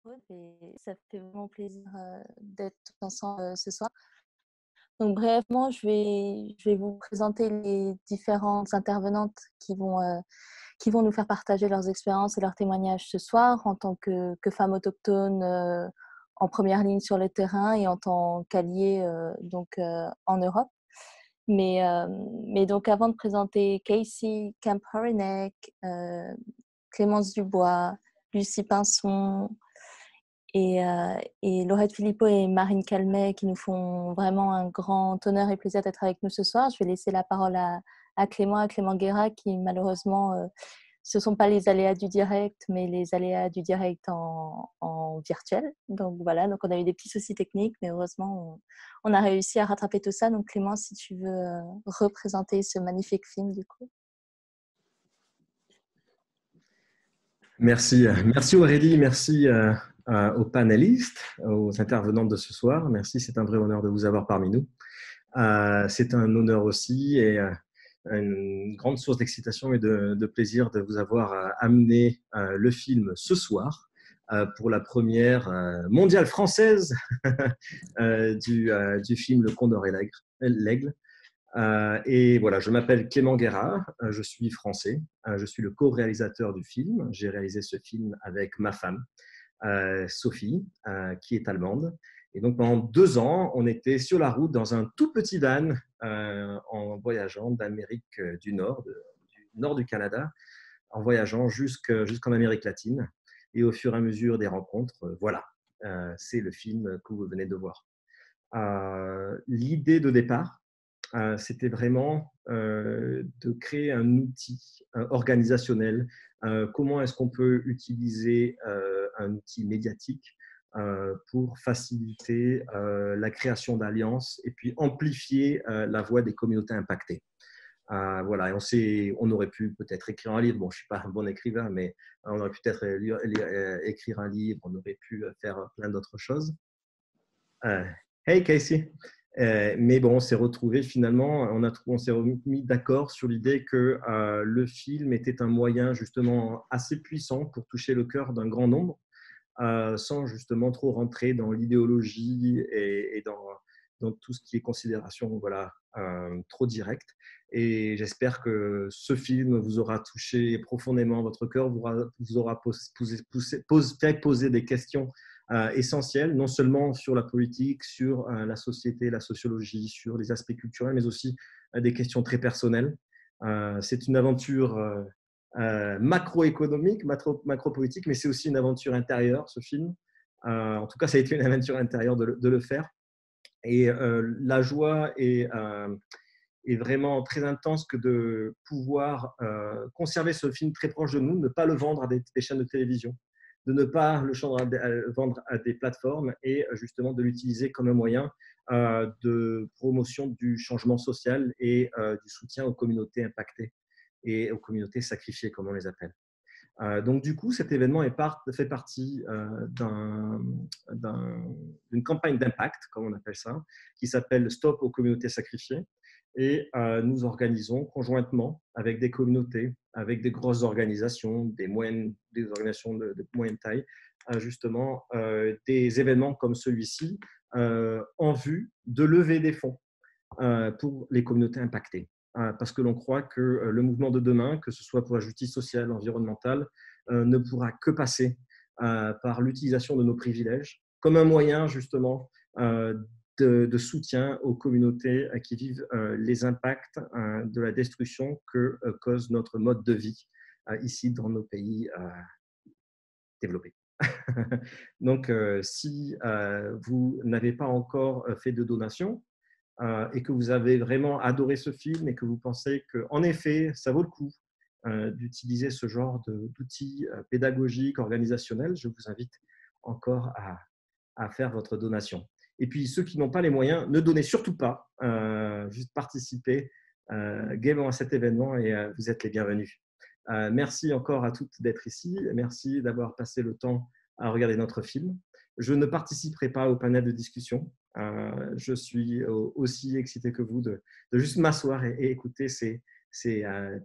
Et ça fait vraiment plaisir, d'être ensemble, ce soir. Donc brièvement, je vais vous présenter les différentes intervenantes qui vont nous faire partager leurs expériences et leurs témoignages ce soir en tant que femmes autochtones, en première ligne sur le terrain et en tant qu'alliées, en Europe. Mais donc avant de présenter Casey Camp-Horinek, Clémence Dubois, Lucie Pinson et Laurette Philippot et Marine Calmet qui nous font vraiment un grand honneur et plaisir d'être avec nous ce soir. Je vais laisser la parole à Clément Guéra qui malheureusement, ce ne sont pas les aléas du direct, mais les aléas du direct en virtuel. Donc voilà, donc on a eu des petits soucis techniques, mais heureusement, on a réussi à rattraper tout ça. Donc Clément, si tu veux représenter ce magnifique film du coup. Merci, merci Aurélie, merci aux panélistes, aux intervenantes de ce soir. Merci, c'est un vrai honneur de vous avoir parmi nous. C'est un honneur aussi et une grande source d'excitation et de plaisir de vous avoir amené le film ce soir pour la première mondiale française du film Le Condor et l'Aigle. Et voilà, je m'appelle Clément Guérard, je suis français, je suis le co-réalisateur du film. J'ai réalisé ce film avec ma femme, Sophie, qui est allemande. Et donc pendant 2 ans, on était sur la route dans un tout petit van en voyageant d'Amérique du Nord, du nord du Canada, en voyageant jusqu'en Amérique latine. Et au fur et à mesure des rencontres, voilà, c'est le film que vous venez de voir. L'idée de départ, c'était vraiment de créer un outil organisationnel. Comment est-ce qu'on peut utiliser un outil médiatique pour faciliter la création d'alliances et puis amplifier la voix des communautés impactées. Voilà, et on aurait pu peut-être écrire un livre. Bon, je ne suis pas un bon écrivain, mais on aurait pu peut-être écrire un livre, on aurait pu faire plein d'autres choses. Hey Casey! Mais bon, on s'est retrouvé finalement, on s'est mis d'accord sur l'idée que le film était un moyen justement assez puissant pour toucher le cœur d'un grand nombre, sans justement trop rentrer dans l'idéologie et dans tout ce qui est considération, voilà, trop directe. Et j'espère que ce film vous aura touché profondément votre cœur, vous aura fait poser des questions essentielles, non seulement sur la politique, sur la société, la sociologie, sur les aspects culturels, mais aussi des questions très personnelles. C'est une aventure macroéconomique, macro-politique, mais c'est aussi une aventure intérieure, ce film. En tout cas, ça a été une aventure intérieure de le faire. Et la joie est vraiment très intense que de pouvoir conserver ce film très proche de nous, ne pas le vendre à des chaînes de télévision, de ne pas le vendre à des plateformes et justement de l'utiliser comme un moyen de promotion du changement social et du soutien aux communautés impactées et aux communautés sacrifiées, comme on les appelle. Donc, du coup, cet événement fait partie d'une campagne d'impact, comme on appelle ça, qui s'appelle Stop aux communautés sacrifiées. Et nous organisons conjointement avec des communautés, avec des grosses organisations, des organisations de moyenne taille, justement des événements comme celui-ci en vue de lever des fonds pour les communautés impactées. Parce que l'on croit que le mouvement de demain, que ce soit pour la justice sociale, environnementale, ne pourra que passer par l'utilisation de nos privilèges comme un moyen justement de soutien aux communautés qui vivent les impacts de la destruction que cause notre mode de vie ici dans nos pays développés. Donc, si vous n'avez pas encore fait de donation, et que vous avez vraiment adoré ce film et que vous pensez qu'en effet, ça vaut le coup d'utiliser ce genre d'outils pédagogiques, organisationnels, je vous invite encore à faire votre donation. Et puis, ceux qui n'ont pas les moyens, ne donnez surtout pas, juste participez gaiement à cet événement et vous êtes les bienvenus. Merci encore à toutes d'être ici. Merci d'avoir passé le temps à regarder notre film. Je ne participerai pas au panel de discussion. Je suis aussi excité que vous de juste m'asseoir et écouter ces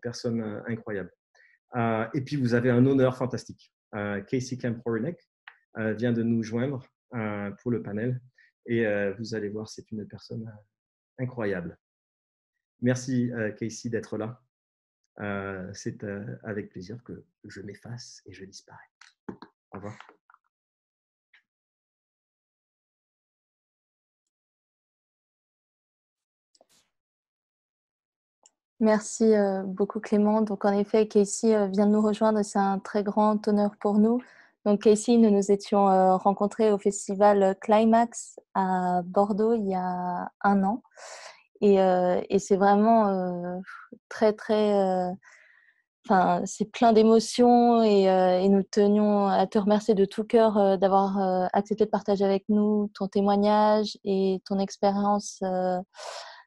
personnes incroyables. Et puis, vous avez un honneur fantastique. Casey Camp-Horinek, vient de nous joindre pour le panel. Et vous allez voir, c'est une personne incroyable. Merci, Casey, d'être là. C'est avec plaisir que je m'efface et je disparais. Au revoir. Merci beaucoup Clément. Donc en effet, Casey vient de nous rejoindre et c'est un très grand honneur pour nous. Donc Casey, nous nous étions rencontrés au festival Climax à Bordeaux il y a 1 an. Et c'est vraiment très, c'est plein d'émotions et nous tenions à te remercier de tout cœur d'avoir accepté de partager avec nous ton témoignage et ton expérience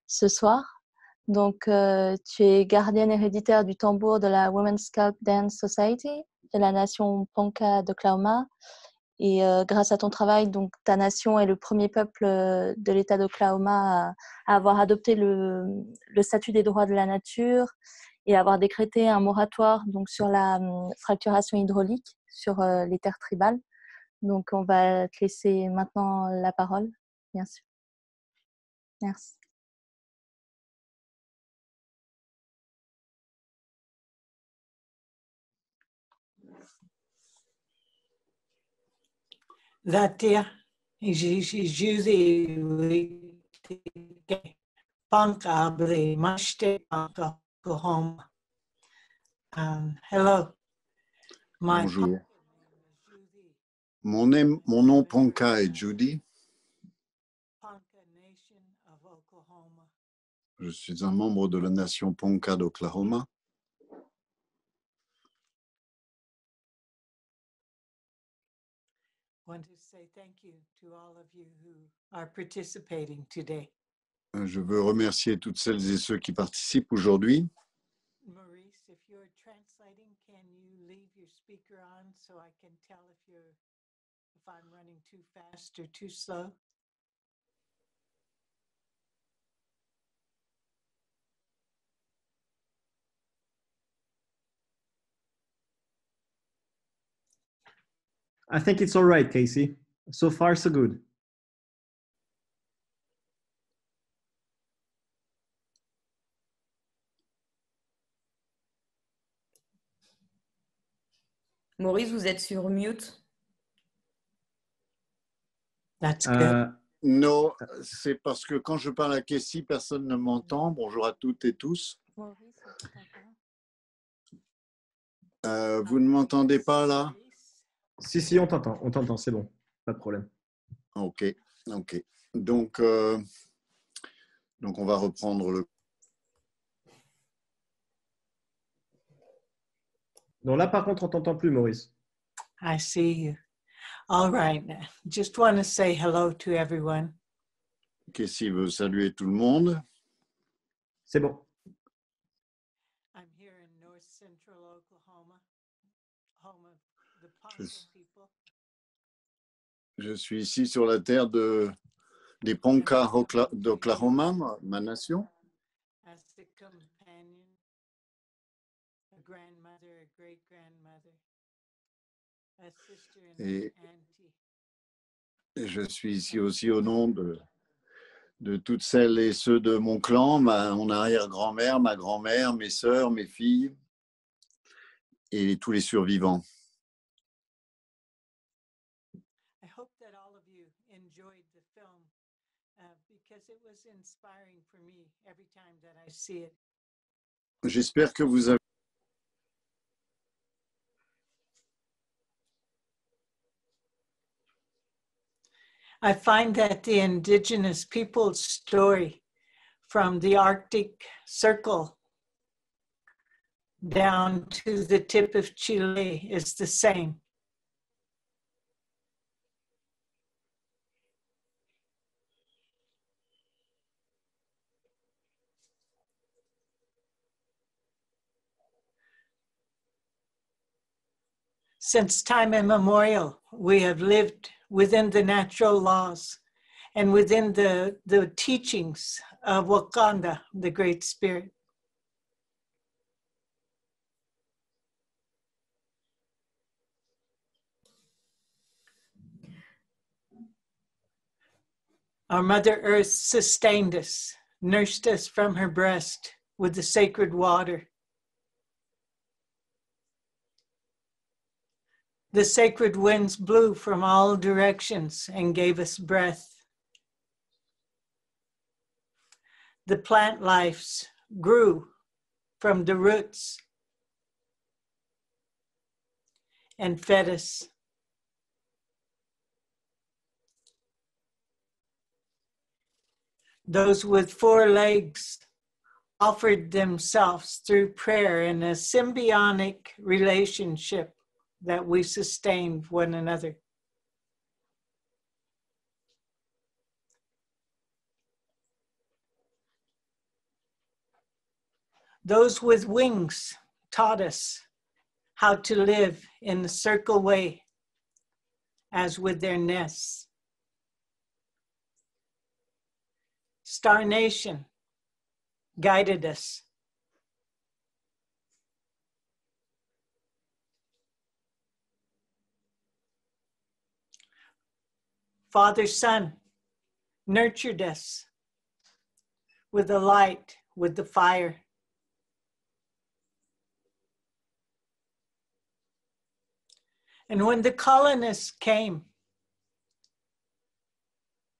ce soir. Donc, tu es gardienne héréditaire du tambour de la Women's Scout Dance Society de la nation Ponca d'Oklahoma. Et grâce à ton travail, donc, ta nation est le premier peuple de l'État d'Oklahoma à avoir adopté le statut des droits de la nature et à avoir décrété un moratoire donc, sur la fracturation hydraulique sur les terres tribales. Donc, on va te laisser maintenant la parole, bien sûr. Merci. Zatia, Judy, Panka, Mashte, Panka, go home. Hello. Bonjour. Mon nom Ponca est Judy. Je suis un membre de la nation Ponca d'Oklahoma. Je veux remercier toutes celles et ceux qui participent aujourd'hui. Maurice, if you're translating, can you leave your speaker on so I can tell if I'm running too fast or too slow? I think it's all right, Casey. So far, so good. Maurice, vous êtes sur mute. That's good. Non, c'est parce que quand je parle à Casey, personne ne m'entend. Bonjour à toutes et tous. Vous ne m'entendez pas là? Si, on t'entend, c'est bon, pas de problème. Ok. Donc on va reprendre le... Non, là par contre, on t'entend plus, Maurice. I see you. All right. Just want to say hello to everyone. Casey veut saluer tout le monde. C'est bon. I'm here in north central Oklahoma, home of the Ponca people. Je suis ici sur la terre des Ponca d'Oklahoma, ma nation. As a companion, a grandmother, a great-grandmother, a sister and an auntie. Et je suis ici aussi au nom de toutes celles et ceux de mon clan, mon arrière-grand-mère, ma grand-mère, mes sœurs, mes filles et tous les survivants. I hope that all of you enjoyed the film because it was inspiring for me every time that I see it. J'espère que vous avez... I find that the indigenous people's story from the Arctic Circle down to the tip of Chile is the same. Since time immemorial, we have lived within the natural laws and within the teachings of Wakanda, the Great Spirit. Our Mother Earth sustained us, nursed us from her breast with the sacred water. The sacred winds blew from all directions and gave us breath. The plant lives grew from the roots and fed us. Those with 4 legs offered themselves through prayer in a symbiotic relationship that we sustained one another. Those with wings taught us how to live in the circle way, as with their nests. Star Nation guided us. Father Son nurtured us with the light, with the fire. And when the colonists came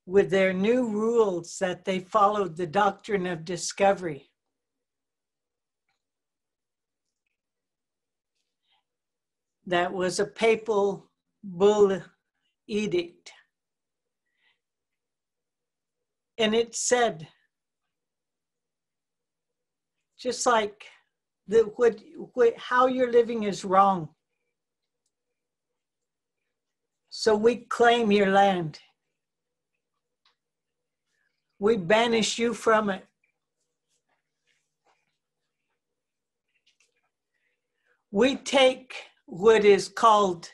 with their new rules that they followed the doctrine of discovery, that was a papal bull edict. And it said, just like how you're living is wrong. So we claim your land. We banish you from it. We take what is called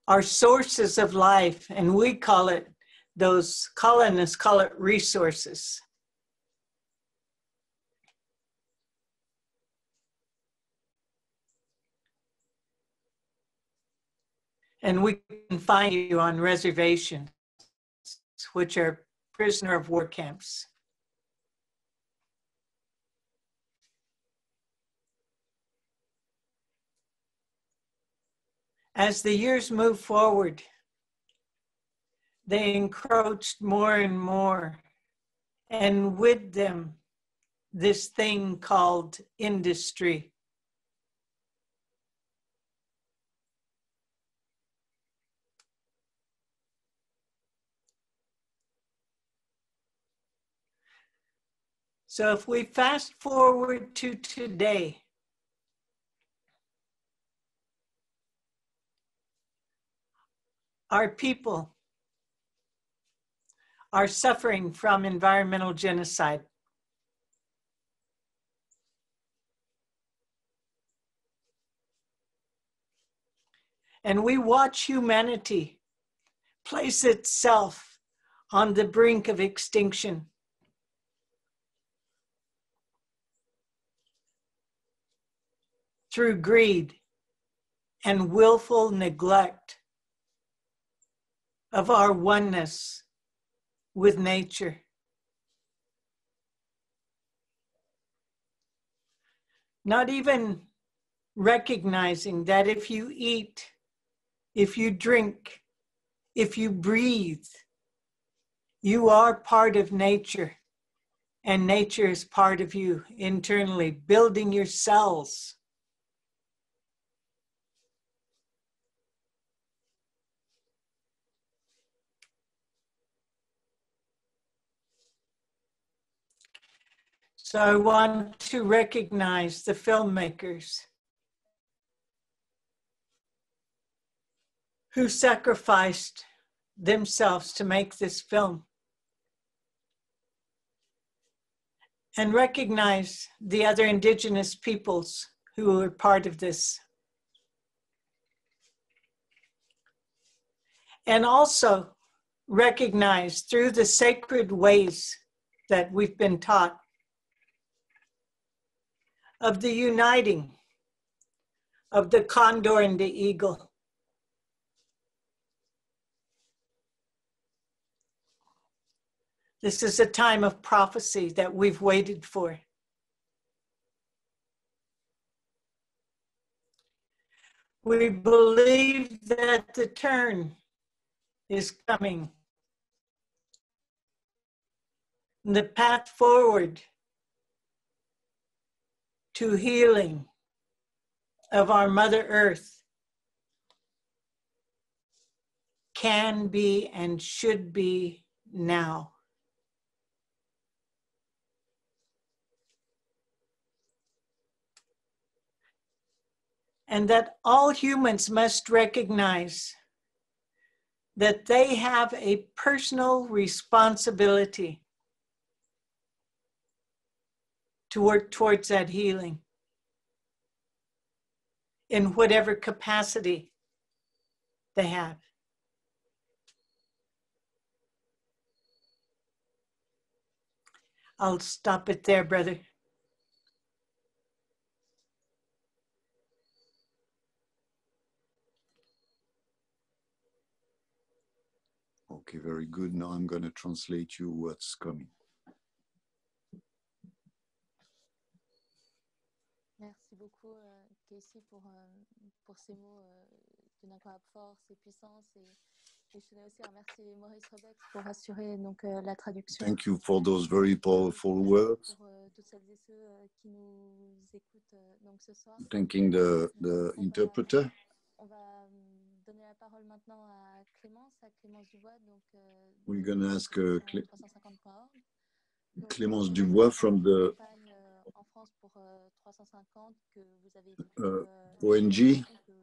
our sources of life, and we call it, those colonists call it resources. And we can find you on reservations, which are prisoner of war camps. As the years moved forward, they encroached more and more, and with them, this thing called industry. So if we fast forward to today, our people are suffering from environmental genocide. And we watch humanity place itself on the brink of extinction. Through greed and willful neglect of our oneness with nature. Not even recognizing that if you eat, if you drink, if you breathe, you are part of nature, and nature is part of you internally, building your cells. So I want to recognize the filmmakers who sacrificed themselves to make this film, and recognize the other indigenous peoples who were part of this. And also recognize through the sacred ways that we've been taught of the uniting of the condor and the eagle. This is a time of prophecy that we've waited for. We believe that the turn is coming. The path forward to healing of our Mother Earth can be and should be now. And that all humans must recognize that they have a personal responsibility to work towards that healing in whatever capacity they have. I'll stop it there, brother. Okay, very good. Now I'm going to translate you what's coming. Merci beaucoup, Casey, pour ces mots d'une incroyable force et puissance. Et je tenais aussi à remercier Maurice Rebex pour assurer donc, la traduction. Thank you for those very powerful words. Pour toutes celles et ceux qui nous écoutent donc, ce soir. Thanking the interpreter. On va donner la parole maintenant à Clémence Dubois. Donc, We're going to ask 350.org. Clémence Dubois from the en France pour 350 que vous avez ONG. Que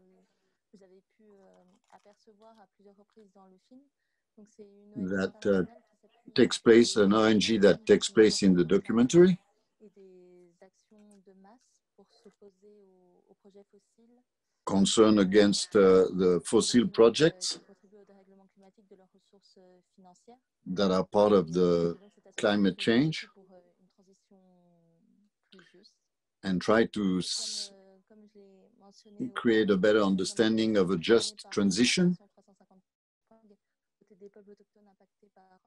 vous avez pu apercevoir à plusieurs reprises dans le film. Donc, c'est une that takes place, an ONG that takes place in the documentary. Et des actions de masse pour s'opposer aux projets fossiles. Concern against the fossil projects that are part of the climate change and try to create a better understanding of a just transition. Des peuples autochtones impactés par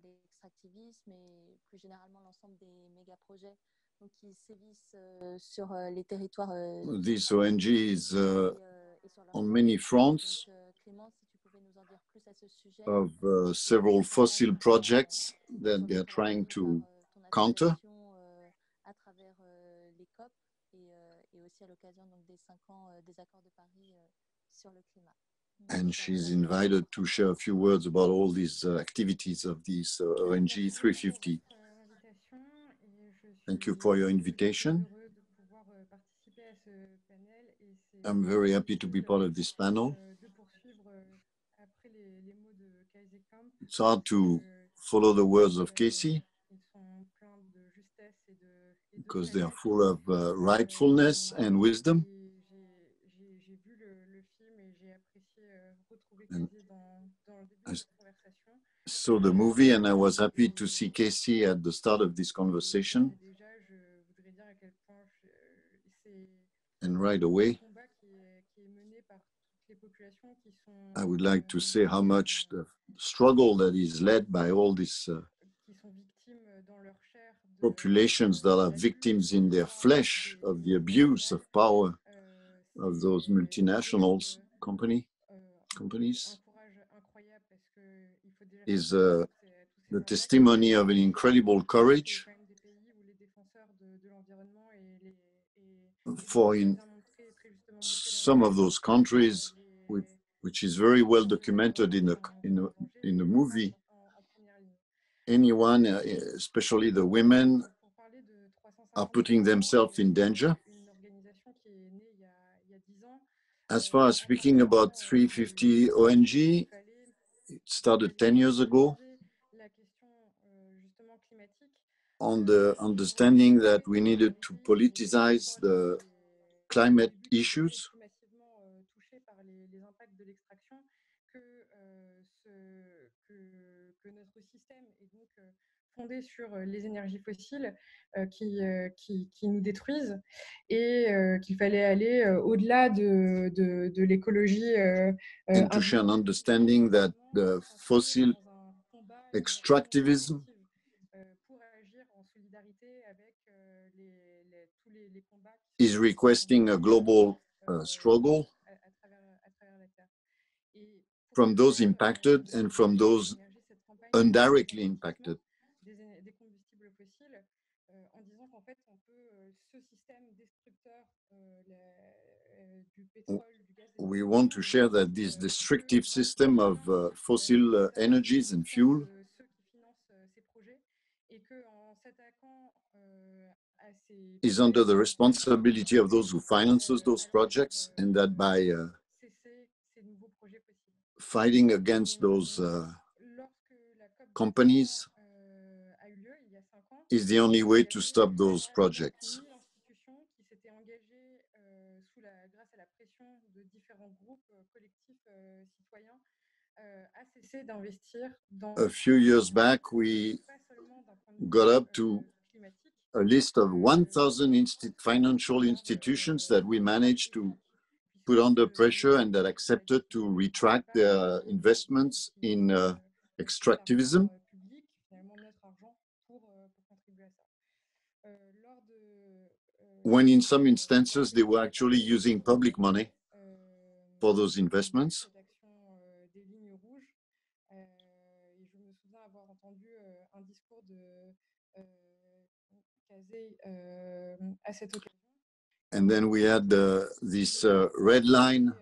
l'extractivisme et plus généralement l'ensemble des méga-projets qui sévissent sur les territoires. This ONG is on many fronts of several fossil projects that they are trying to counter. À travers les COP et aussi à l'occasion des 5 ans des accords de Paris sur le climat. And she's invited to share a few words about all these activities of this ONG 350. Thank you for your invitation. I'm very happy to be part of this panel. It's hard to follow the words of Casey because they are full of rightfulness and wisdom. And I saw the movie and I was happy to see Casey at the start of this conversation. And right away, I would like to say how much the struggle that is led by all these populations that are victims in their flesh of the abuse of power of those multinationals companies is the testimony of an incredible courage for in some of those countries, which is very well documented in the movie. Anyone, especially the women, are putting themselves in danger. As far as speaking about 350 ONG, it started 10 years ago on the understanding that we needed to politicize the climate issues. Fondé sur les énergies fossiles qui nous détruisent et qu'il fallait aller au-delà de l'écologie. And to share an understanding that the fossil extractivism pour agir en solidarité avec tous les combats qui is requesting a global struggle à travers la Terre. Et pour from ce those faire, impacted and from those émerger cette campagne indirectly impacted. des combustibles fossiles en disant qu'en fait, on peut, ce système destructeur du pétrole, du gaz, des We want to share that this destructive system of fossil energies and fuel ceux qui financent ces projets et qu'en s'attaquant à ces is under the projets, responsibility of those who finances those projects, and that by cesser ces nouveaux projets possibles. fighting against those Lorsque la COP companies a eu lieu il y a 5 ans, is the only way il y to avait stop those projects. 1000 institutions qui s'étaient engagées grâce à la pression de différents groupes collectifs citoyens à cesser d'investir dans A few years back, we pas seulement d'un point de vue got up to climatique, a list of 1,000 financial institutions that we managed to put under pressure and that accepted to retract their investments in extractivism. public, finalement notre argent pour contribuer à ça. Lors When in some instances they were actually using public money for those investments. des lignes rouges. Et je me souviens avoir entendu un discours de Kazé à cette occasion. And then we had this red line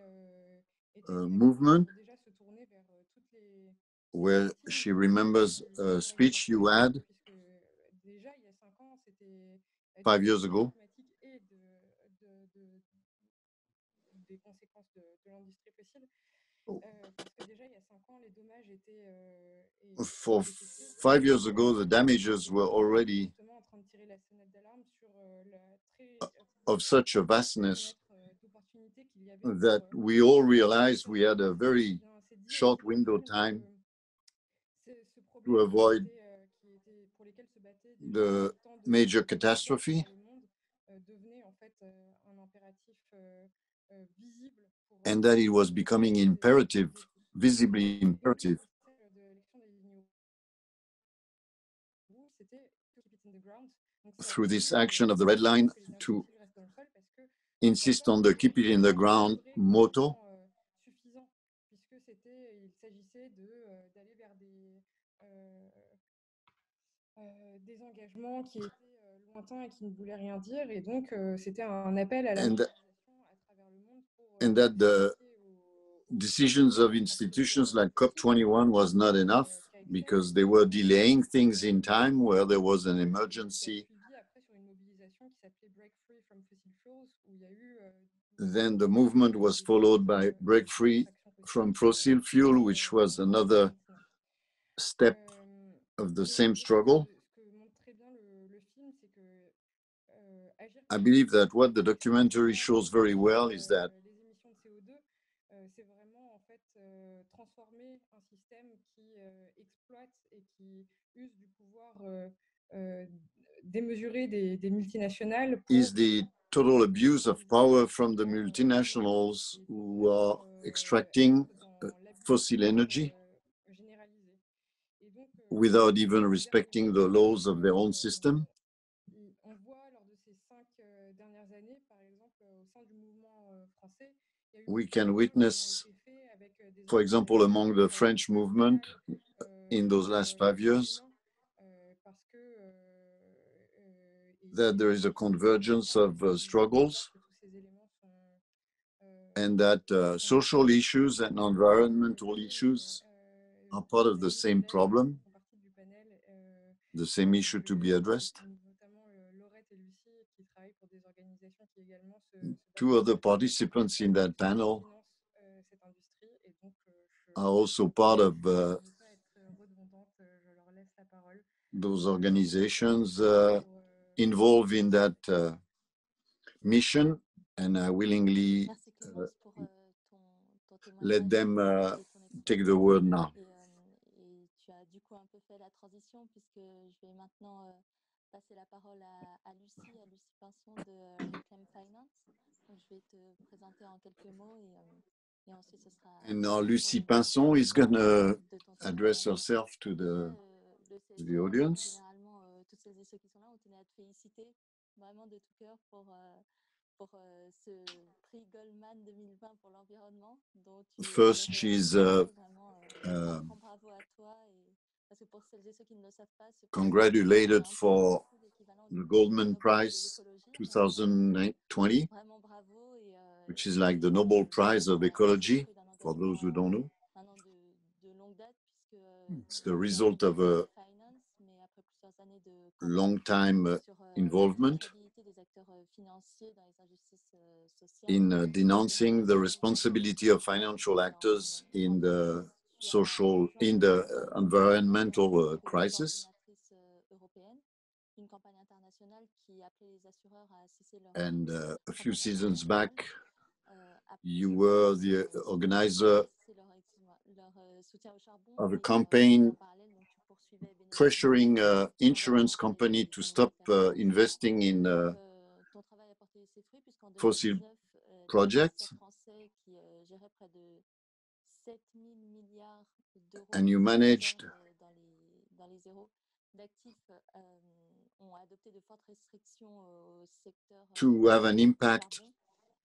movement Déjà se tourner vers toutes les where she remembers a speech you had déjà il y a 5 ans, c'était 5 years ago. et des conséquences de l'industrie fossile. Parce que déjà il y a 5 ans, les dommages étaient For 5 years ago, the damages were already justement en train de tirer la sonnette d'alarme sur la très of such a vastness d'opportunités qu'il y avait that we all realized we had a very short window of time to avoid the major catastrophe. devenait en fait un impératif visible pour And that it was becoming imperative, visibly imperative through this action of the red line to insist on the keep it in the ground motto. suffisant puisque il s'agissait d'aller vers des engagements qui étaient lointains et qui ne voulaient rien dire et donc c'était un appel à la mobilisation à travers le monde pour and that the decisions of institutions like COP21 was not enough because they were delaying things in time where there was an emergency. Then the movement was followed by Break Free from Fossil Fuel, which was another step of the same struggle. I believe that what the documentary shows very well is that c'est vraiment en fait transformer un système qui exploite et qui use du pouvoir démesuré des multinationales pour is the total abuse of power from the multinationals who are extracting fossil energy without even respecting the laws of their own system. On voit lors de ces 5 dernières années, par exemple, au sein du mouvement français, we can witness, for example, among the French movement in those last 5 years, that there is a convergence of struggles and that social issues and environmental issues are part of the same problem, the same issue to be addressed. 2 other participants in that panel are also part of those organizations involved in that mission, and I willingly let them take the word now. Et tu as du coup un peu fait la transition puisque je vais maintenant passer la parole à Lucie Pinson de Reclaim Finance. Donc, je vais te présenter en quelques mots et Et ensuite, ce sera And now à toi Lucie de Pinson is parler going to de ton address témoignage. herself to Après, le the CSE, audience. généralement, toutes celles et ceux qui sont là, on tenait à te féliciter vraiment de tout cœur pour ce prix Goldman 2020 pour l'environnement dont tu es le First, she's réalisateur. Vraiment, un grand bravo à toi. Et, parce que pour celles et ceux qui ne le savent pas, ce prix congratulated c'est un peu for beaucoup l'équivalent the du Goldman Nobel de Prize l'écologie. Donc, 2020, vraiment bravo. Et which is like the Nobel Prize of c'est le Ecology, fruit d'un for those who engagement don't know. maintenant de longue date, puisque It's the tu as result of intégré a Finance, mais après plusieurs années de long campagne time sur la involvement responsabilité des acteurs financiers dans les injustices sociales. in Tu as denouncing the intégré responsibility of financial actors in the tu as social, rejoint in aussi the environmental crisis. coordinatrice européenne, une campagne internationale qui appelait les assureurs à cesser leur And a few campagne seasons internationale, back, you were the organizer cesser leur soutien au charbon. of a Et campaign en parallèle, donc, tu poursuivais bénévolement pressuring ton insurance engagement pour company to les stop affaires financières. investing in Donc, ton travail a porté ses fruits puisqu'en fossil 2019, projects. l'investisseur français qui gérait près de 7 000 milliards d'euros And you de managed réserves dans les zéros d'actifs ont adopté de fortes restrictions au secteur to have an du impact charbon.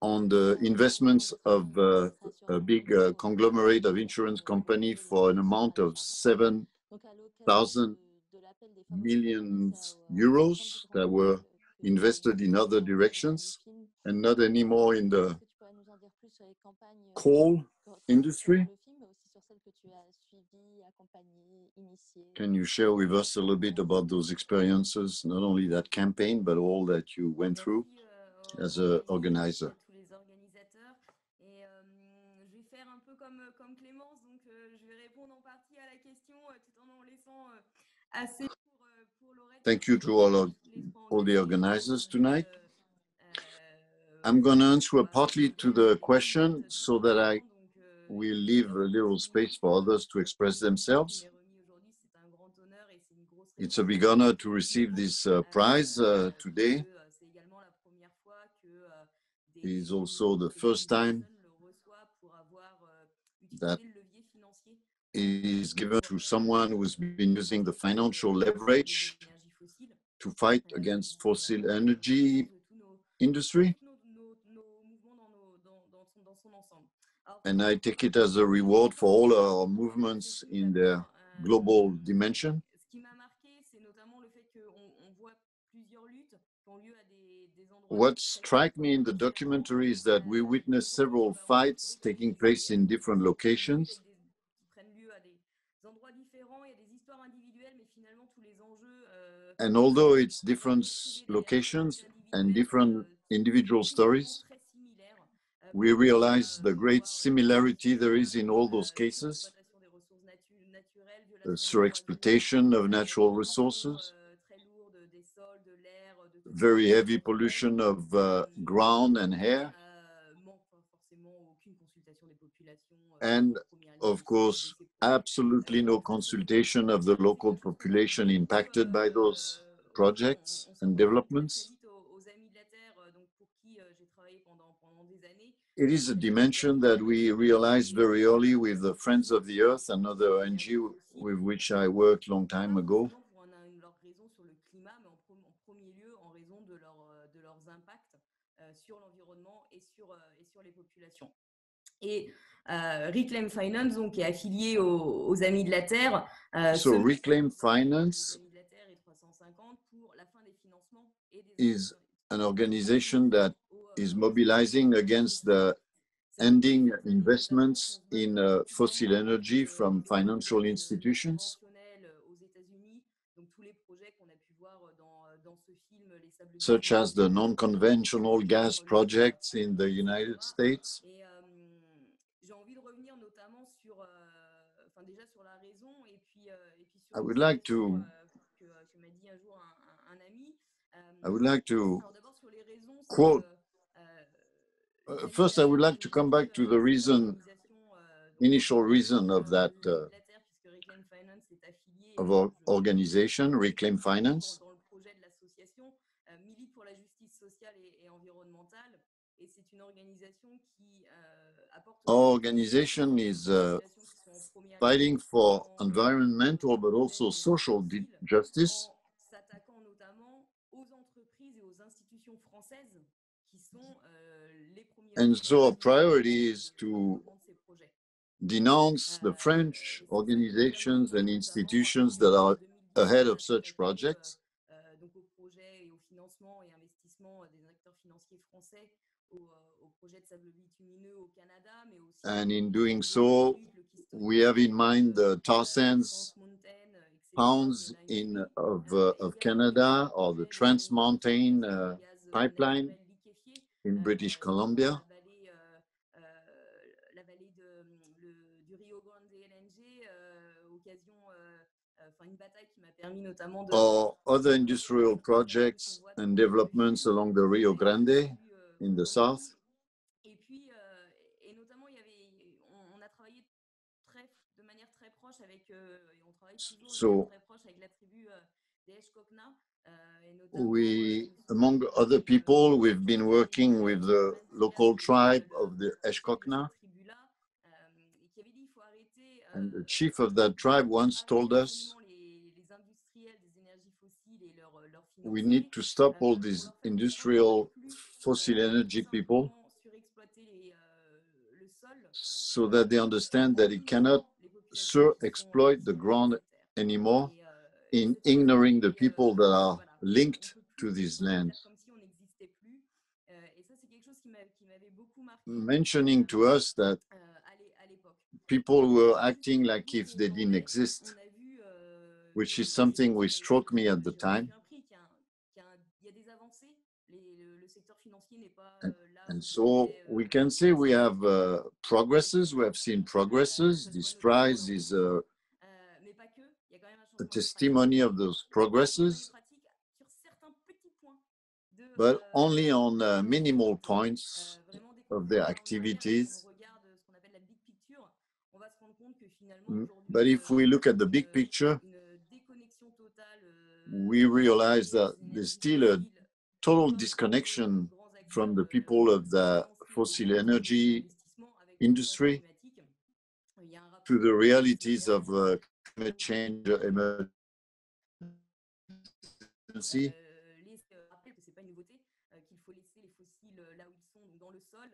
on Et the ça a eu investments des of conséquences a très big importantes conglomerate of insurance company for an amount of donc, à l'occasion 7,000 de l'appel des fameux million commissaires aux 30 plus euros grands that banques were que tu as invested in identifiés other dans le directions film, and not anymore in est-ce the que tu pourrais nous en dire plus sur les campagnes coal retranscrites dans industry. le film, mais aussi sur celles que tu as suivies, accompagnées, initiées? Can you share with us a little bit about those experiences, not only that campaign, but all that you went through as an organizer? Tous les organisateurs. Et je vais faire un peu comme Clémence, donc je vais répondre en partie à la question tout en laissant assez pour Laurette. Thank you to all the organizers tonight. I'm going to answer partly to the question so that I will leave a little space for others to express themselves. It's a big honor to receive this prize today. It is also the first time that it is given to someone who's been using the financial leverage to fight against fossil energy industry. And I take it as a reward for all our movements in their global dimension. What struck me in the documentary is that we witnessed several fights taking place in different locations. And although it's different locations and different individual stories, we realize the great similarity there is in all those cases. The surexploitation of natural resources, very heavy pollution of ground and air, and of course, absolutely no consultation of the local population impacted by those projects and developments. It is a dimension that we realized very early with the Friends of the Earth, another NGO with which I worked a long time ago. Et Reclaim Finance, donc, est affilié aux Amis de la Terre. So Reclaim Finance is an organization that is mobilizing against the ending investments in fossil energy from financial institutions, such as the non-conventional gas projects in the United States. I would like to quote, first I would like to come back to the initial reason of that of our organization, Reclaim Finance. et c'est une organisation qui apporte Our organization is fighting for environmental but also social justice. En s'attaquant notamment aux entreprises et aux institutions françaises qui sont les premiers. And so our priority is to denounce the French organizations and institutions that are ahead of such projects. Donc aux projets et au financement et investissement des acteurs financiers français au projet de sable bitumineux au Canada, mais aussi. And in doing so, we have in mind the tar sands pounds of Canada or the Trans Mountain pipeline in British Columbia. La vallée du Rio Grande LNG, occasion, une bataille qui m'a permis notamment de. Or other industrial projects and developments along the Rio Grande in the south. Et puis, et notamment, on a travaillé de manière très proche avec, et on travaille toujours très proche avec la tribu des Eshkokna. Among other people, we've been working with the local tribe of the Eshkokna. And the chief of that tribe once told us, we need to stop all these industrial fossil energy people so that they understand that it cannot exploit the ground anymore in ignoring the people that are linked to these lands. Mentioning to us that people were acting like if they didn't exist, which is something which struck me at the time. And so we can say we have progresses, we have seen progresses. This prize is a testimony of those progresses, but only on minimal points of their activities. But if we look at the big picture, we realize that there's still a total disconnection from the people of the fossil energy industry to the realities of climate change emergency.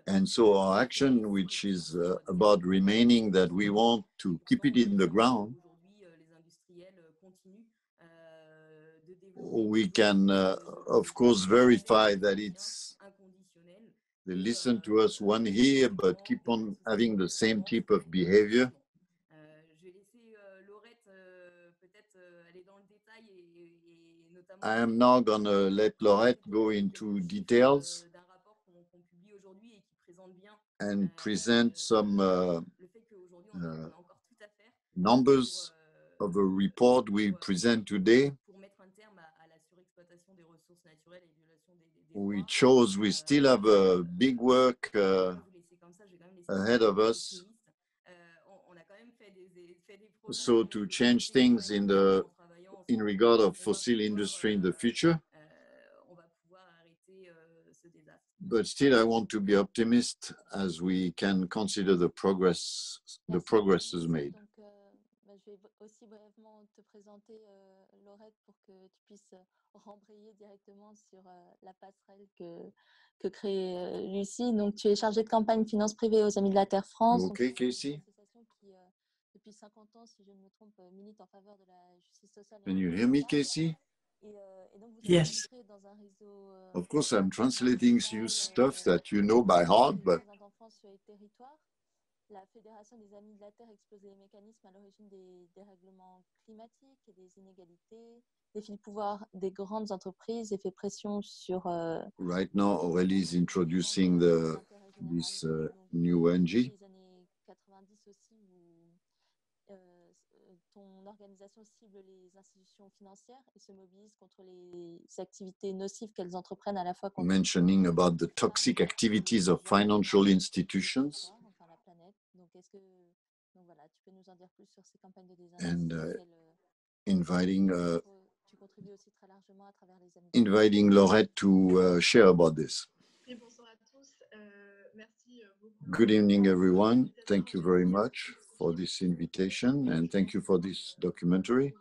And so our action, which is about remaining that we want to keep it in the ground, we can, of course, verify that they listen to us one here, but keep on having the same type of behavior. I am now going to let Laurette go into details and present some numbers of a report we present today. We still have a big work ahead of us. So to change things in regard of fossil industry in the future. But still, I want to be optimist as we can consider the progresses made. Je vais aussi brièvement te présenter, Laurette, pour que tu puisses rembrayer directement sur la passerelle que crée Lucie. Donc, tu es chargée de campagne finance privée aux Amis de la Terre France. OK, Casey. Une association qui, depuis 50 ans, si je ne me trompe, milite en faveur de la justice sociale. Can you hear me, Casey? Et donc, vous Yes. êtes dans un réseau, Of course, I'm translating you stuff that you know by heart, but la Fédération des Amis de la Terre expose les mécanismes à l'origine des dérèglements climatiques et des inégalités, défie le pouvoir des grandes entreprises et fait pression sur. Right now, Aurélie is introducing this new ONG. Les années 90 aussi, où ton organisation cible les institutions financières et se mobilise contre les activités nocives qu'elles entreprennent à la fois contre. Mentioning about the toxic activities of financial institutions. Donc voilà, tu peux nous en dire plus sur ces campagnes de And inviting tu contribues aussi très largement à travers les amis. Inviting Laurette to share about this. Oui, bonsoir à tous. Good evening, everyone. Thank you very much for this invitation and thank you for this documentary.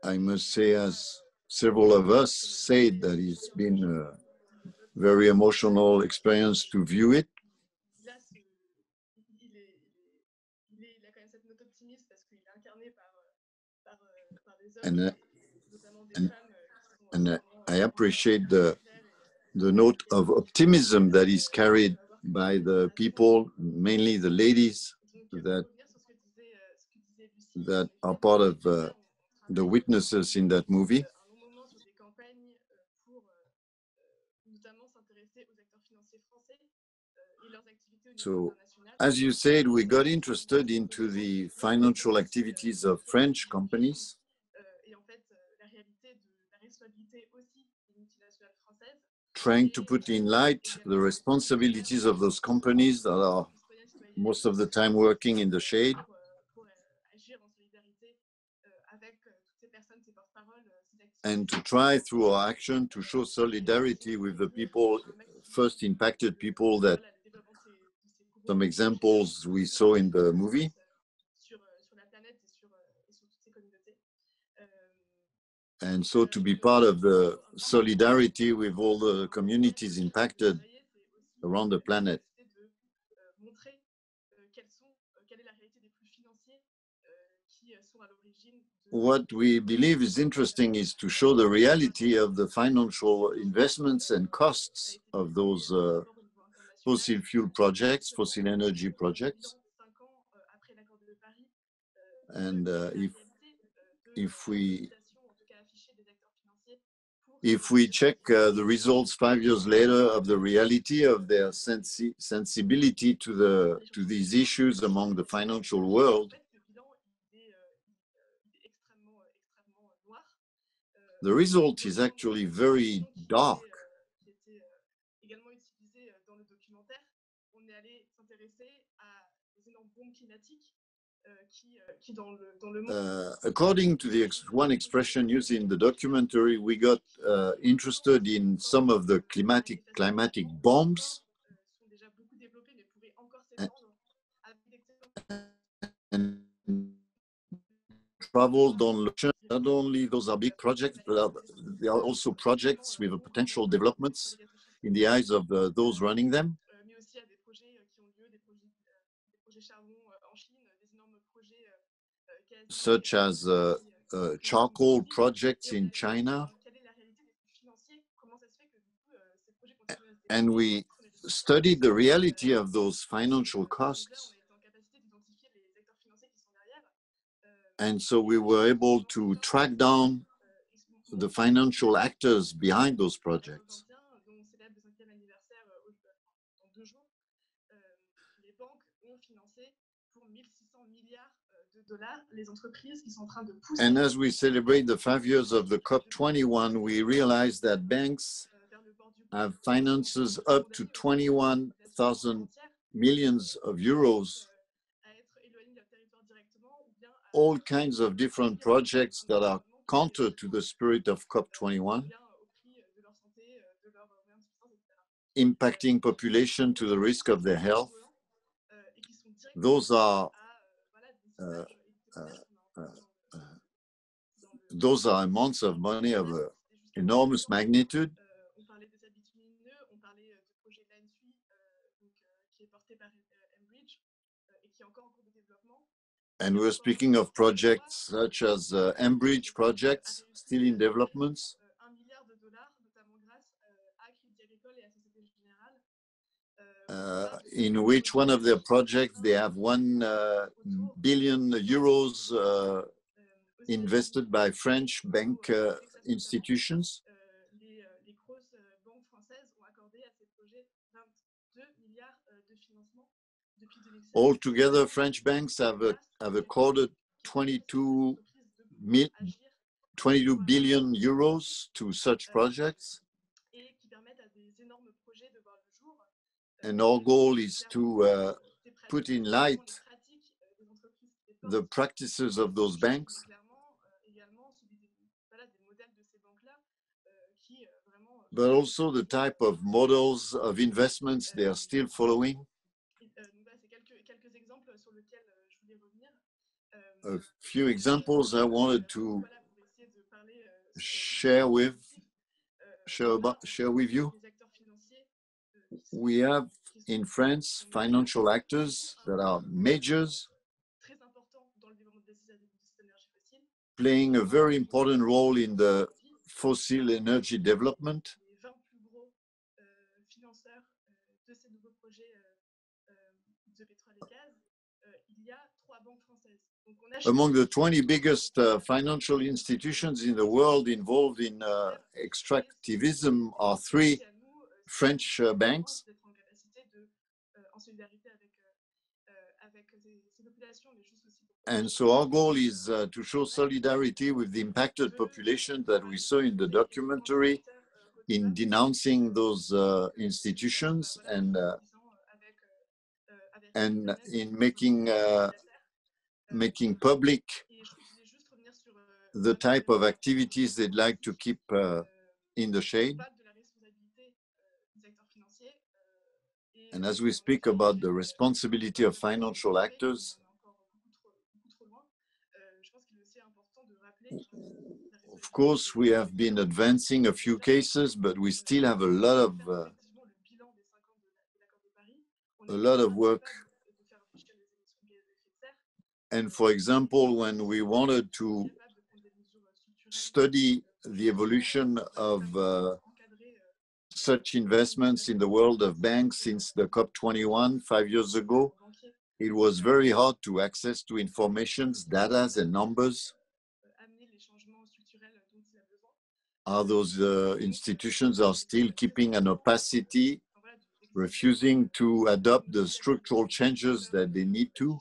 I must say, as several of us said, that it's been a very emotional experience to view it. And I appreciate the note of optimism that is carried by the people, mainly the ladies, that are part of the witnesses in that movie. So, as you said, we got interested into the financial activities of French companies. Trying to put in light the responsibilities of those companies that are most of the time working in the shade. And to try through our action to show solidarity with the people, first impacted people, that some examples we saw in the movie. And so to be part of the solidarity with all the communities impacted around the planet. What we believe is interesting is to show the reality of the financial investments and costs of those fossil fuel projects, fossil energy projects. And if we check the results 5 years later of the reality of their sensibility to these issues among the financial world, the result is actually very dark. According to the one expression used in the documentary, we got interested in some of the climatic bombs, and traveled on not only those are big projects, but there are also projects with potential developments in the eyes of those running them. Such as charcoal projects in China. And we studied the reality of those financial costs. And so we were able to track down the financial actors behind those projects. And as we celebrate the 5 years of the COP21, we realized that banks have finances up to 21,000 millions of euros, all kinds of different projects that are counter to the spirit of COP21, impacting population to the risk of their health. Those are amounts of money of enormous magnitude. And we're speaking of projects such as Enbridge projects, still in developments. In which one of their projects, they have 1 billion euros invested by French bank institutions. Altogether, French banks have accorded 22 billion euros to such projects. And our goal is to put in light the practices of those banks, but also the type of models of investments they are still following. Donc voilà, c'est quelques exemples sur lesquels je voulais revenir. A few examples I wanted to Voilà, pour essayer de parler share with you. des acteurs financiers We have in France financial actors that are majors, très importants dans le développement des énergies fossiles. playing a very important role in the fossil energy development. Les 20 plus gros financeurs de ces nouveaux projets de pétrole et gaz, il y a 3 banques françaises. Donc on a Among the 20 biggest financial institutions in the world involved in extractivism are 3 French banks. d'être en capacité de, en solidarité avec ces populations, mais juste aussi pour And so our goal is to show solidarity with the impacted population that we saw in the documentary, in denouncing those institutions and in making public the type of activities they'd like to keep in the shade. And as we speak about the responsibility of financial actors, of course, we have been advancing a few cases, but we still have a lot of work. And for example, when we wanted to study the evolution of such investments in the world of banks since the COP21 5 years ago, it was very hard to access to information, data and numbers. Are those institutions are still keeping an opacity, refusing to adopt the structural changes that they need to?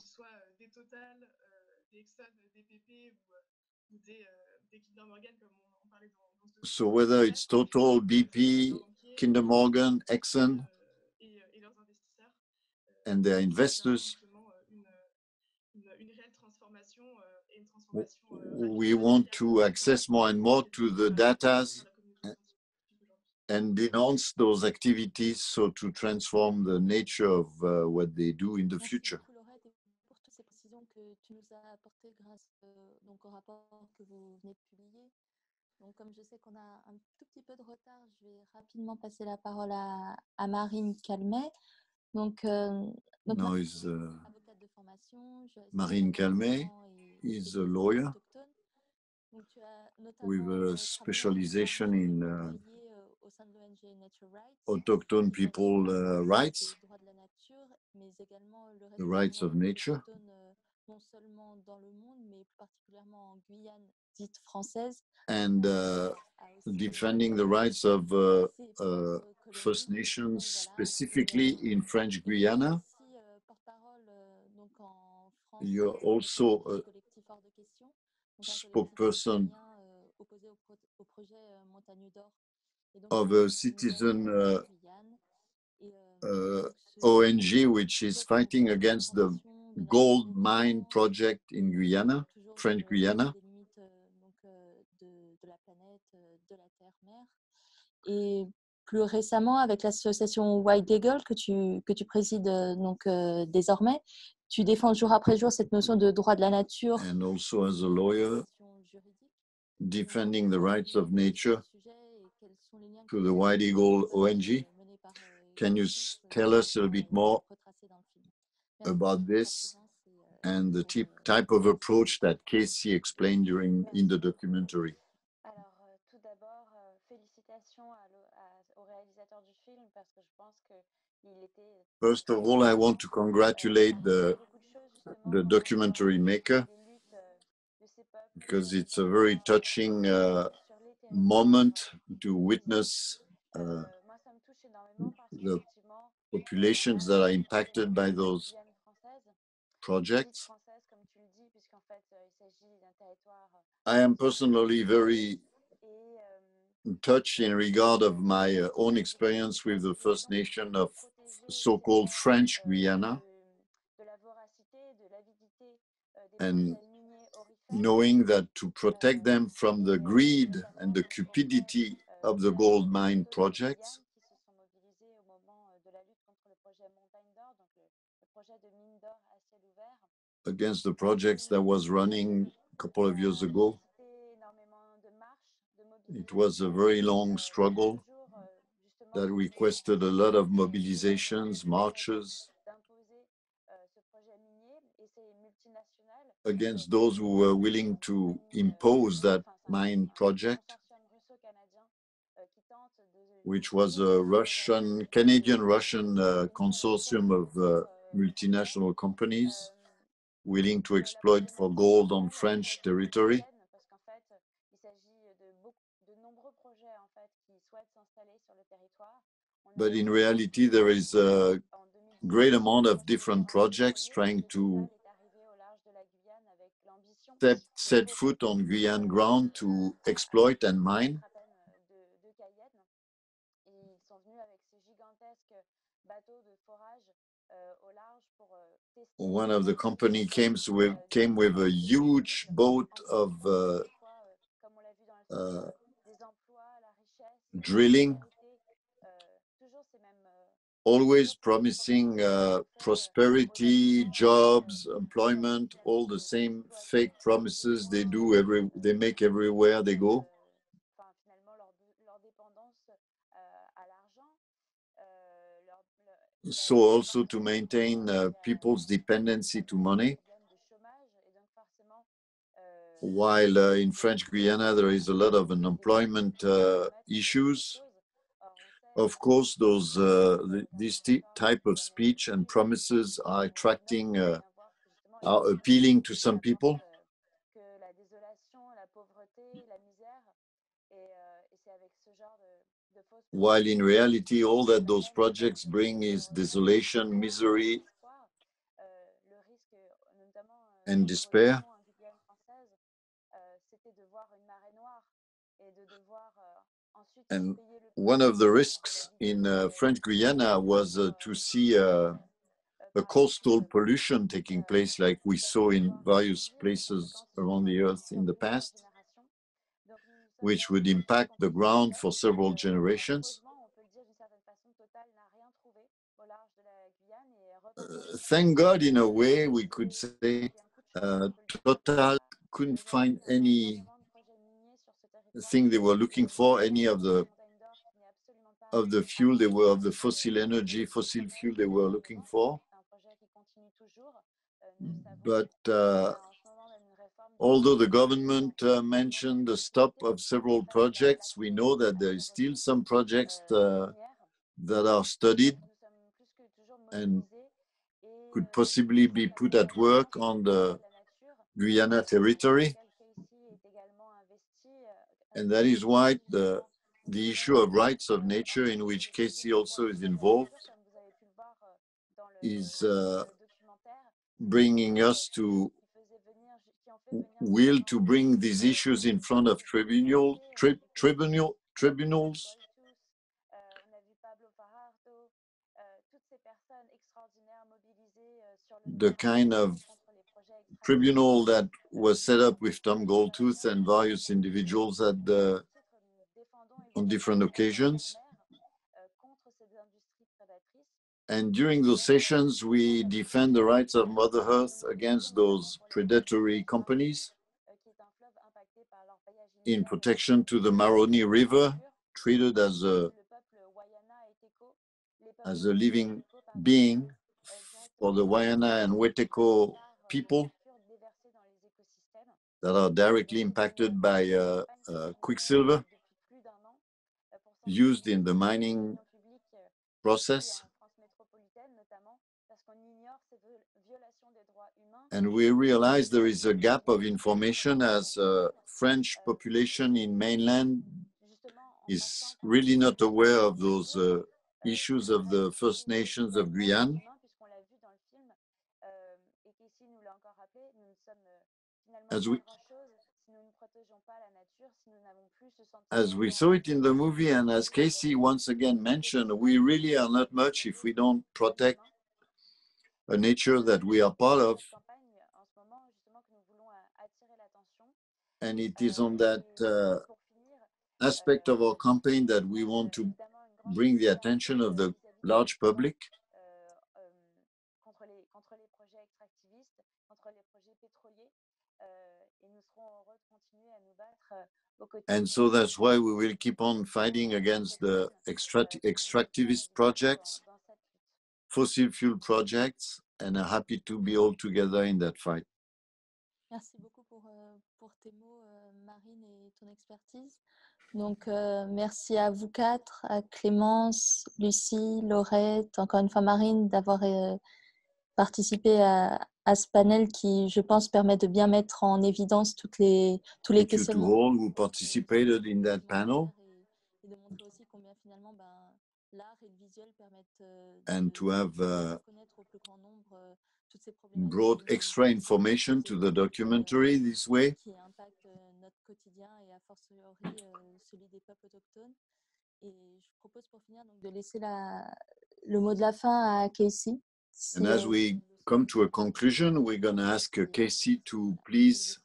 So whether it's Total, BP, Kinder Morgan, Exxon, and their investors, we want to access more and more to the data and denounce those activities, so to transform the nature of what they do in the future. Donc, comme je sais qu'on a un tout petit peu de retard, je vais rapidement passer la parole à Marine Calmet. Donc avocate de formation, Marine Calmet is a lawyer with a specialization in autochtone people rights, the rights of nature. Non seulement dans le monde, mais plus particulièrement en Guyane dite française. And defending the rights of First Nations, specifically in French Guiana. You're also a spokesperson of a citizen ONG which is fighting against the gold mine project in Guyana, French Guiana. Et plus récemment, avec l'association White Eagle que tu présides désormais, tu défends jour après jour cette notion de droit de la nature. And also as a lawyer, defending the rights of nature to the White Eagle ONG. Can you tell us a bit more about this and the type of approach that Casey explained in the documentary? Alors, tout d'abord, félicitations au réalisateur du film parce que je pense qu'il était... First of all, I want to congratulate the documentary maker because it's a very touching moment to witness the populations that are impacted by those projects. I am personally very touched in regard of my own experience with the First Nation of so-called French Guiana, and knowing that to protect them from the greed and the cupidity of the gold mine projects qui se sont mobilisés au moment de la lutte contre le projet Montagne d'Or, donc le projet de mine d'or à ciel ouvert. against the projects that was running a couple of years ago. It was a very long struggle that requested a lot of mobilizations, marches against those who were willing to impose that mine project, which was a Canadian-Russian consortium of multinational companies willing to exploit for gold on French territory. But in reality, there is a great amount of different projects trying to set foot on Guyane ground to exploit and mine. One of the company came with a huge boat of drilling, always promising prosperity, jobs, employment, all the same fake promises they make everywhere they go. So also to maintain people's dependency to money. While in French Guiana there is a lot of unemployment issues. Of course, this type of speech and promises are are appealing to some people. While in reality, all that those projects bring is desolation, misery, and despair. And one of the risks in French Guiana was to see a coastal pollution taking place like we saw in various places around the earth in the past, which would impact the ground for several generations. Thank God, in a way, we could say Total couldn't find anything they were looking for, any of the fuel of the fossil fuel they were looking for. But although the government mentioned the stop of several projects, we know that there is still some projects that are studied and could possibly be put at work on the Guyana territory. And that is why the issue of rights of nature, in which Casey also is involved, is bringing us to will to bring these issues in front of tribunals. The kind of tribunal that was set up with Tom Goldtooth and various individuals on different occasions. And during those sessions, we defend the rights of Mother Earth against those predatory companies in protection to the Maroni River, treated as a living being for the Wayana and Weteko people that are directly impacted by quicksilver used in the mining process. And we realize there is a gap of information, as French population in mainland is really not aware of those issues of the First Nations of Guyane. As we saw it in the movie, and as Casey once again mentioned, we really are not much if we don't protect a nature that we are part of. And it is on that aspect of our campaign that we want to bring the attention of the large public. Contre les projets extractivistes, contre les projets pétroliers, et nous serons heureux de continuer à nous battre aux côtés. And so that's why we will keep on fighting against the extractivist projects, fossil fuel projects, and are happy to be all together in that fight. Merci beaucoup pour tes mots, Marine, et ton expertise. Donc, merci à vous quatre, à Clémence, Lucie, Laurette, encore une fois Marine, d'avoir participé à ce panel qui, je pense, permet de bien mettre en évidence tous les Thank you to questionnements. all who participated in that panel. Et de montrer aussi combien finalement l'art et le visuel permettent And to have connaître au plus grand nombre toutes ces problématiques brought extra information to the documentary this way. Qui impactent notre quotidien et a fortiori celui des peuples autochtones. Et je propose pour finir donc, de laisser le mot de la fin à Casey. And as we come to a conclusion, we're going to ask Casey to please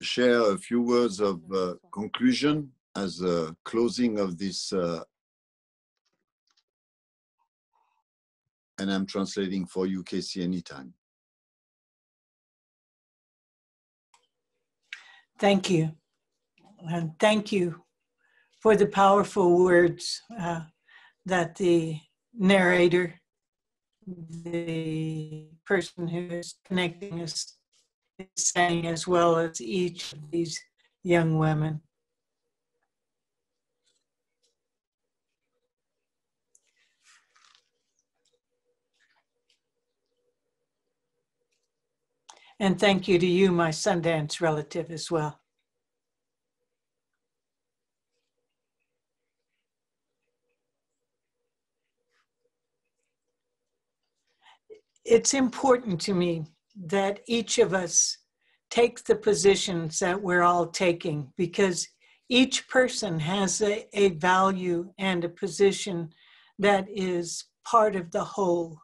share a few words of conclusion as a closing of this. And I'm translating for you, Casey, anytime. Thank you. And thank you for the powerful words that the narrator, the person who is connecting us, is saying, as well as each of these young women. And thank you to you, my Sundance relative, as well. It's important to me that each of us take the positions that we're all taking, because each person has a value and a position that is part of the whole.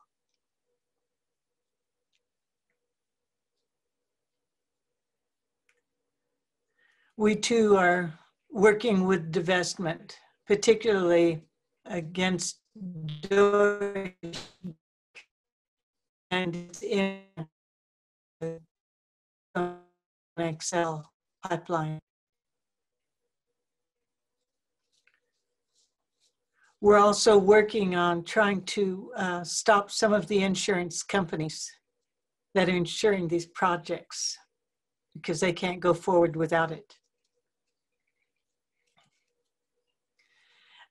We too are working with divestment, particularly against Deutsche and in the XL pipeline. We're also working on trying to stop some of the insurance companies that are insuring these projects because they can't go forward without it.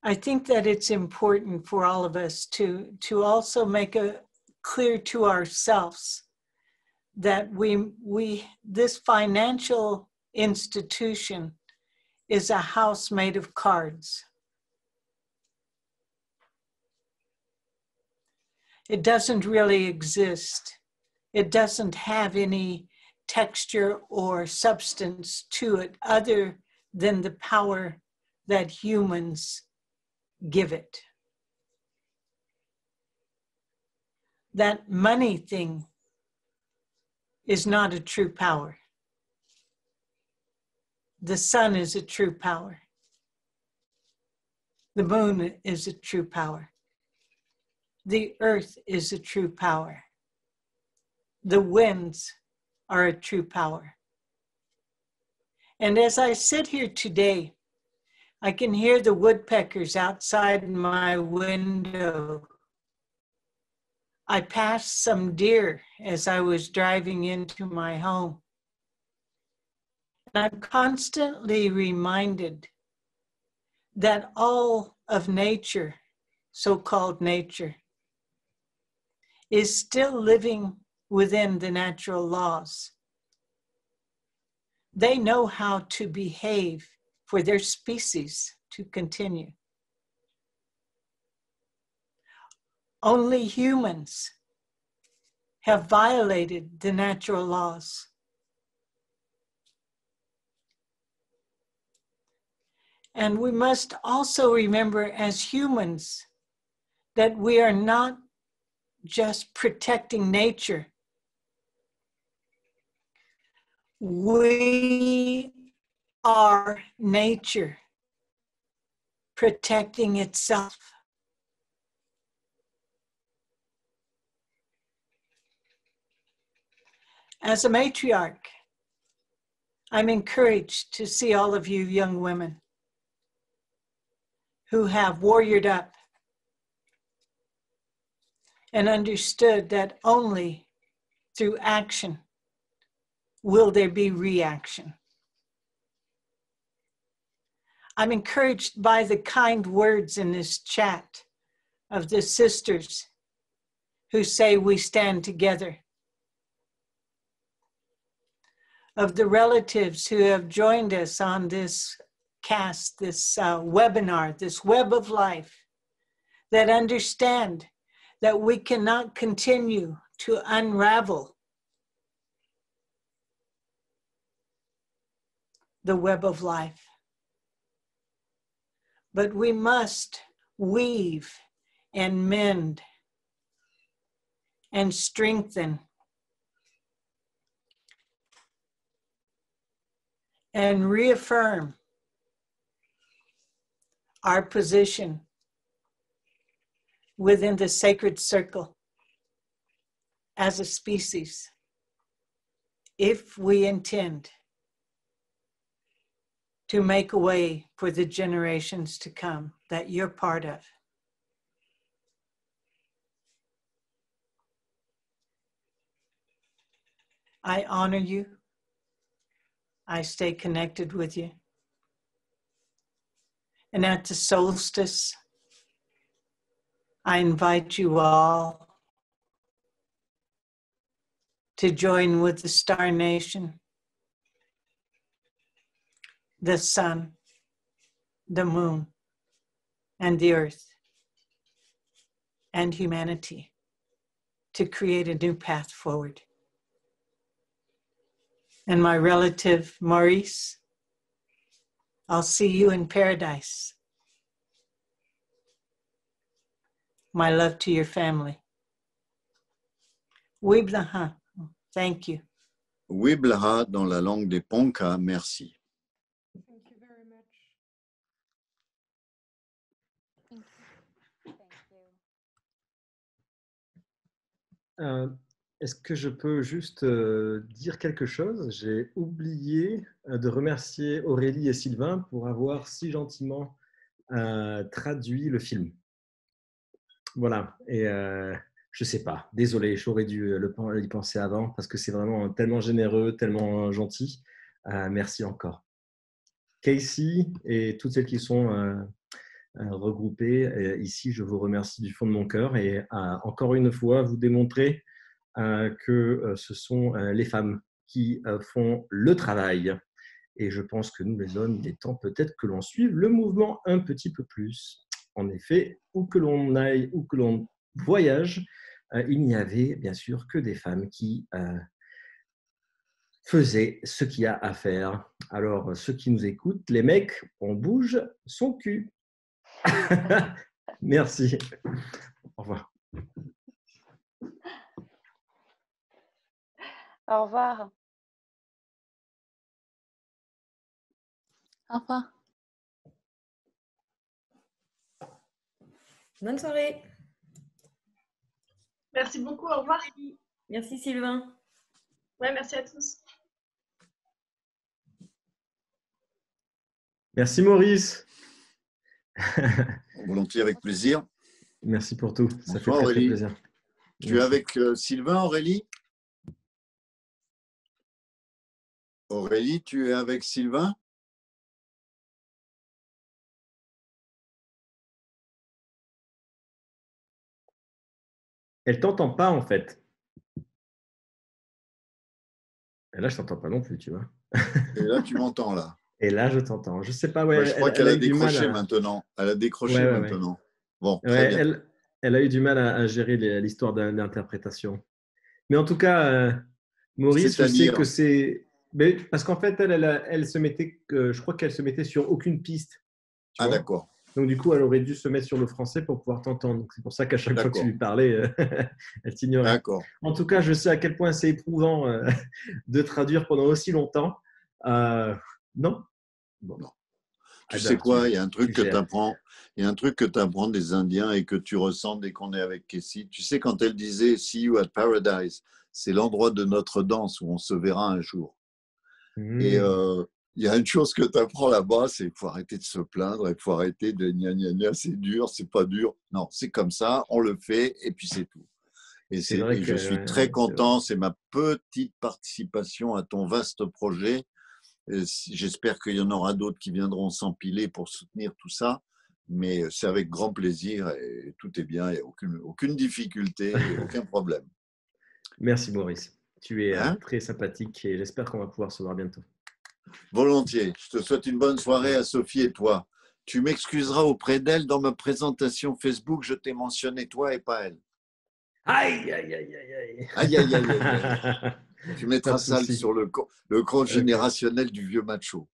I think that it's important for all of us to also make it clear to ourselves that this financial institution is a house made of cards. It doesn't really exist. It doesn't have any texture or substance to it other than the power that humans give it. That money thing is not a true power. The sun is a true power. The moon is a true power. The earth is a true power. The winds are a true power. And as I sit here today, I can hear the woodpeckers outside my window. I passed some deer as I was driving into my home. And I'm constantly reminded that all of nature, so-called nature, is still living within the natural laws. They know how to behave for their species to continue. Only humans have violated the natural laws. And we must also remember as humans that we are not just protecting nature. We our nature protecting itself. As a matriarch, I'm encouraged to see all of you young women who have warriored up and understood that only through action will there be reaction. I'm encouraged by the kind words in this chat of the sisters who say we stand together, of the relatives who have joined us on this cast, this webinar, this web of life, that understand that we cannot continue to unravel the web of life, but we must weave and mend and strengthen and reaffirm our position within the sacred circle as a species, if we intend to make a way for the generations to come that you're part of. I honor you. I stay connected with you. And at the solstice, I invite you all to join with the Star Nation, the sun, the moon, and the earth, and humanity to create a new path forward. And my relative, Maurice, I'll see you in paradise. My love to your family. Wiblaha, thank you. Wiblaha dans la langue des Ponca, merci. Thank you very much. Thank you. Thank you. Est-ce que je peux juste dire quelque chose? J'ai oublié de remercier Aurélie et Sylvain pour avoir si gentiment traduit le film. Voilà, et je sais pas, désolé, j'aurais dû y penser avant parce que c'est vraiment tellement généreux, tellement gentil. Merci encore. Casey et toutes celles qui sont regroupées ici, je vous remercie du fond de mon cœur et encore une fois, vous démontrez que ce sont les femmes qui font le travail. Et je pense que nous, les hommes, il est temps peut-être que l'on suive le mouvement un petit peu plus. En effet, où que l'on aille, où que l'on voyage, il n'y avait bien sûr que des femmes qui faisaient ce qu'il y a à faire. Alors, ceux qui nous écoutent, les mecs, on bouge son cul. Merci. Au revoir. Au revoir. Au revoir. Bonne soirée. Merci beaucoup, au revoir. Merci Sylvain. Ouais, merci à tous. Merci Maurice. Volontiers, avec plaisir. Merci pour tout. Ça fait Bonsoir, très, très Aurélie. plaisir. Tu es avec Sylvain, Aurélie? Aurélie, tu es avec Sylvain? Elle t'entend pas en fait. Et là, je t'entends pas non plus, tu vois. Et là, tu m'entends là. Et là, je t'entends. Je sais pas, ouais. Ouais, je crois qu'elle a eu du mal décroché à- maintenant. Elle a décroché Ouais, ouais, maintenant. Bon, Ouais, très bien. elle a eu du mal à gérer l'histoire d'interprétation. Mais en tout cas, Maurice, je sais C'est-à-dire que c'est. Mais parce qu'en fait, elle se mettait, je crois qu'elle se mettait sur aucune piste. Tu Ah, vois. d'accord. Donc, du coup, elle aurait dû se mettre sur le français pour pouvoir t'entendre. Donc, c'est pour ça qu'à chaque fois que tu D'accord. lui parlais, elle t'ignorait. D'accord. En tout cas, je sais à quel point c'est éprouvant de traduire pendant aussi longtemps. Non, Bon. Non. Tu Ah sais ben, quoi, il y a un truc que gères. tu apprends. Il y a un truc que tu apprends des Indiens et que tu ressens dès qu'on est avec Casey. Tu sais, quand elle disait See you at paradise, c'est l'endroit de notre danse où on se verra un jour. Et il y a une chose que tu apprends là-bas, c'est qu'il faut arrêter de se plaindre, il faut arrêter de gna gna gna, c'est dur, c'est pas dur. Non, c'est comme ça, on le fait et puis c'est tout. Et, C'est vrai et que je suis très c'est vrai. content, c'est ma petite participation à ton vaste projet. J'espère qu'il y en aura d'autres qui viendront s'empiler pour soutenir tout ça, mais c'est avec grand plaisir et tout est bien, il n'y a aucune difficulté, aucun problème. Merci Maurice. Tu es Hein? très sympathique et j'espère qu'on va pouvoir se voir bientôt. Volontiers. Je te souhaite une bonne soirée à Sophie et toi. Tu m'excuseras auprès d'elle dans ma présentation Facebook, je t'ai mentionné toi et pas elle. Aïe, aïe, aïe, aïe, aïe. Aïe, aïe, aïe, aïe, aïe. Tu Pas mettras de ça souci. sur le compte générationnel du vieux macho.